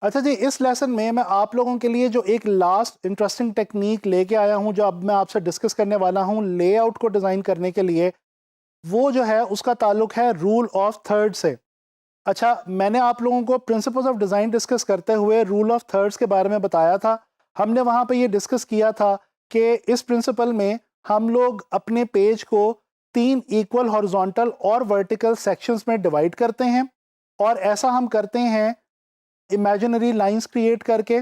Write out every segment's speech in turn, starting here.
अच्छा जी, इस लेसन में मैं आप लोगों के लिए जो एक लास्ट इंटरेस्टिंग टेक्निक लेके आया हूँ, जो अब मैं आपसे डिस्कस करने वाला हूँ लेआउट को डिज़ाइन करने के लिए, वो जो है उसका ताल्लुक है रूल ऑफ थर्ड से। अच्छा, मैंने आप लोगों को प्रिंसिपल्स ऑफ डिज़ाइन डिस्कस करते हुए रूल ऑफ थर्ड्स के बारे में बताया था। हमने वहाँ पे ये डिस्कस किया था कि इस प्रिंसिपल में हम लोग अपने पेज को 3 इक्वल हॉरिजॉन्टल और वर्टिकल सेक्शंस में डिवाइड करते हैं, और ऐसा हम करते हैं इमेजिनरी लाइंस क्रिएट करके।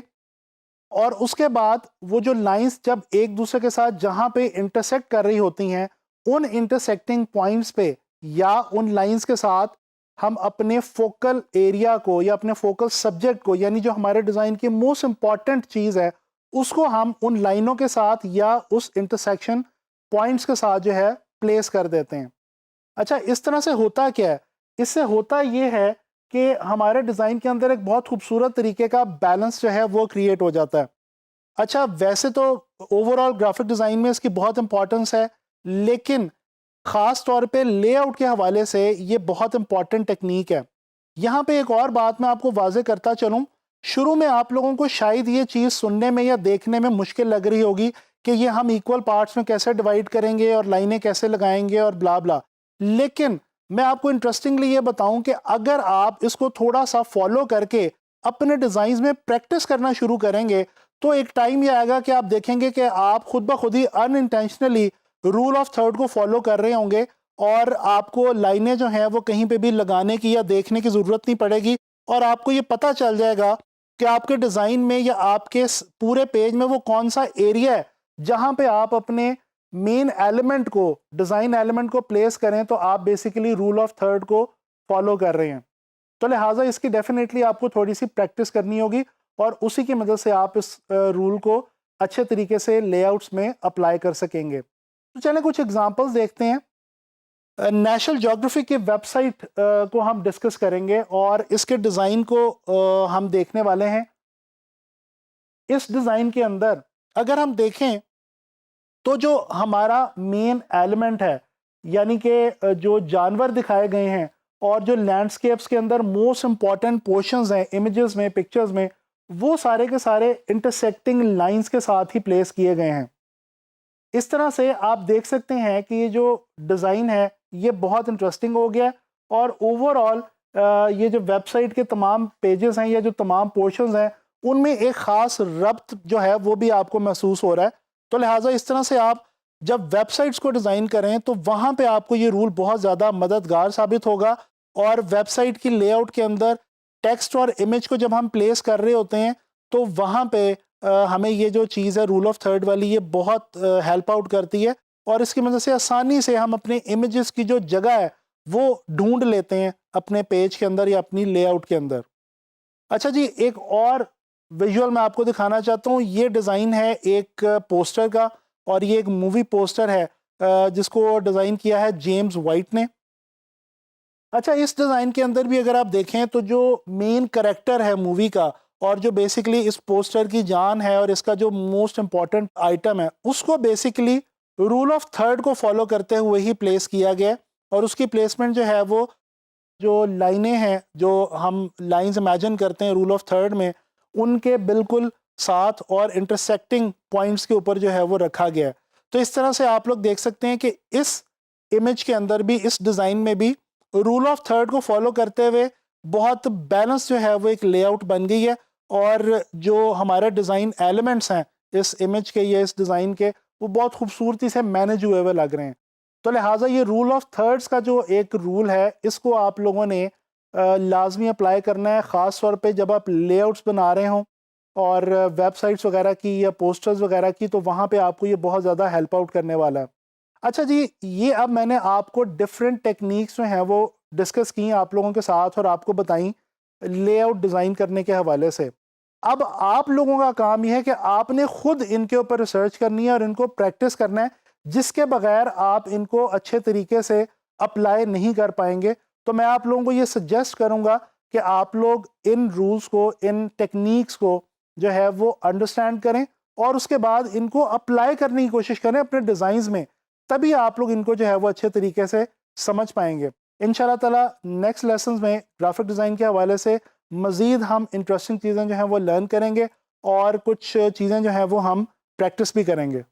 और उसके बाद वो जो लाइंस जब एक दूसरे के साथ जहां पे इंटरसेक्ट कर रही होती हैं, उन इंटरसेक्टिंग पॉइंट्स पे या उन लाइंस के साथ हम अपने फोकल एरिया को या अपने फोकल सब्जेक्ट को, यानी जो हमारे डिज़ाइन की मोस्ट इंपॉर्टेंट चीज़ है, उसको हम उन लाइनों के साथ या उस इंटरसेक्शन पॉइंट्स के साथ जो है प्लेस कर देते हैं। अच्छा, इस तरह से होता क्या है? इससे होता ये है कि हमारे डिज़ाइन के अंदर एक बहुत खूबसूरत तरीके का बैलेंस जो है वो क्रिएट हो जाता है। अच्छा, वैसे तो ओवरऑल ग्राफिक डिज़ाइन में इसकी बहुत इंपॉर्टेंस है, लेकिन ख़ास तौर पे लेआउट के हवाले से ये बहुत इंपॉर्टेंट टेक्नीक है। यहाँ पे एक और बात मैं आपको वाज़ेह करता चलूँ, शुरू में आप लोगों को शायद ये चीज़ सुनने में या देखने में मुश्किल लग रही होगी कि ये हम इक्वल पार्ट्स में कैसे डिवाइड करेंगे और लाइनें कैसे लगाएंगे और ब्ला ब्ला। लेकिन मैं आपको इंटरेस्टिंगली ये बताऊं कि अगर आप इसको थोड़ा सा फॉलो करके अपने डिज़ाइन में प्रैक्टिस करना शुरू करेंगे, तो एक टाइम ये आएगा कि आप देखेंगे कि आप खुद ब खुद ही अनइंटेंशनली रूल ऑफ थर्ड को फॉलो कर रहे होंगे, और आपको लाइनें जो हैं वो कहीं पे भी लगाने की या देखने की ज़रूरत नहीं पड़ेगी, और आपको ये पता चल जाएगा कि आपके डिज़ाइन में या आपके पूरे पेज में वो कौन सा एरिया है जहाँ पे आप अपने मेन एलिमेंट को, डिज़ाइन एलिमेंट को प्लेस करें, तो आप बेसिकली रूल ऑफ थर्ड को फॉलो कर रहे हैं। तो लिहाजा इसकी डेफिनेटली आपको थोड़ी सी प्रैक्टिस करनी होगी, और उसी की मदद से आप इस रूल को अच्छे तरीके से लेआउट्स में अप्लाई कर सकेंगे। तो चलें कुछ एग्जांपल्स देखते हैं। नेशनल ज्योग्राफी की वेबसाइट को हम डिस्कस करेंगे, और इसके डिज़ाइन को हम देखने वाले हैं। इस डिज़ाइन के अंदर अगर हम देखें, तो जो हमारा मेन एलिमेंट है, यानी कि जो जानवर दिखाए गए हैं और जो लैंडस्केप्स के अंदर मोस्ट इंपॉर्टेंट पोर्शंस हैं इमेजेस में, पिक्चर्स में, वो सारे के सारे इंटरसेक्टिंग लाइंस के साथ ही प्लेस किए गए हैं। इस तरह से आप देख सकते हैं कि ये जो डिज़ाइन है ये बहुत इंटरेस्टिंग हो गया है, और ओवरऑल ये जो वेबसाइट के तमाम पेजेस हैं या जो तमाम पोर्शंस हैं, उनमें एक ख़ास रब्त जो है वो भी आपको महसूस हो रहा है। तो लिहाजा इस तरह से आप जब वेबसाइट्स को डिज़ाइन करें, तो वहाँ पे आपको ये रूल बहुत ज़्यादा मददगार साबित होगा। और वेबसाइट की लेआउट के अंदर टेक्स्ट और इमेज को जब हम प्लेस कर रहे होते हैं, तो वहाँ पे हमें ये जो चीज़ है रूल ऑफ थर्ड वाली, ये बहुत हेल्प आउट करती है, और इसकी मदद से आसानी से हम अपने इमेजेस की जो जगह है वो ढूंढ लेते हैं अपने पेज के अंदर या अपनी लेआउट के अंदर। अच्छा जी, एक और विजुअल मैं आपको दिखाना चाहता हूँ। ये डिज़ाइन है एक पोस्टर का, और ये एक मूवी पोस्टर है जिसको डिज़ाइन किया है जेम्स वाइट ने। अच्छा, इस डिज़ाइन के अंदर भी अगर आप देखें, तो जो मेन करेक्टर है मूवी का, और जो बेसिकली इस पोस्टर की जान है और इसका जो मोस्ट इम्पॉर्टेंट आइटम है, उसको बेसिकली रूल ऑफ थर्ड को फॉलो करते हुए ही प्लेस किया गया है। और उसकी प्लेसमेंट जो है वो, जो लाइनें हैं, जो हम लाइंस इमेजिन करते हैं रूल ऑफ थर्ड में, उनके बिल्कुल साथ और इंटरसेक्टिंग पॉइंट्स के ऊपर जो है वो रखा गया है। तो इस तरह से आप लोग देख सकते हैं कि इस इमेज के अंदर भी, इस डिज़ाइन में भी रूल ऑफ थर्ड को फॉलो करते हुए बहुत बैलेंस जो है वो एक लेआउट बन गई है। और जो हमारे डिज़ाइन एलिमेंट्स हैं इस इमेज के या इस डिज़ाइन के, वो बहुत खूबसूरती से मैनेज हुए हुए लग रहे हैं। तो लिहाजा ये रूल ऑफ थर्ड्स का जो एक रूल है, इसको आप लोगों ने लाजमी अप्लाई करना है, ख़ास तौर पे जब आप लेआउट्स बना रहे हों और वेबसाइट्स वगैरह की या पोस्टर्स वगैरह की, तो वहाँ पे आपको ये बहुत ज़्यादा हेल्प आउट करने वाला है। अच्छा जी, ये अब मैंने आपको डिफरेंट टेक्निक्स जो हैं वो डिस्कस की आप लोगों के साथ और आपको बताई लेआउट डिज़ाइन करने के हवाले से। अब आप लोगों का काम यह है कि आपने खुद इनके ऊपर रिसर्च करनी है और इनको प्रैक्टिस करना है, जिसके बगैर आप इनको अच्छे तरीके से अप्लाई नहीं कर पाएंगे। तो मैं आप लोगों को ये सजेस्ट करूंगा कि आप लोग इन रूल्स को, इन टेक्निक्स को जो है वो अंडरस्टैंड करें, और उसके बाद इनको अप्लाई करने की कोशिश करें अपने डिज़ाइंस में। तभी आप लोग इनको जो है वो अच्छे तरीके से समझ पाएंगे। इंशाल्लाह ताला नेक्स्ट लेसन में ग्राफिक डिज़ाइन के हवाले से मज़ीद हम इंटरेस्टिंग चीज़ें जो हैं वो लर्न करेंगे और कुछ चीज़ें जो हैं वो हम प्रैक्टिस भी करेंगे।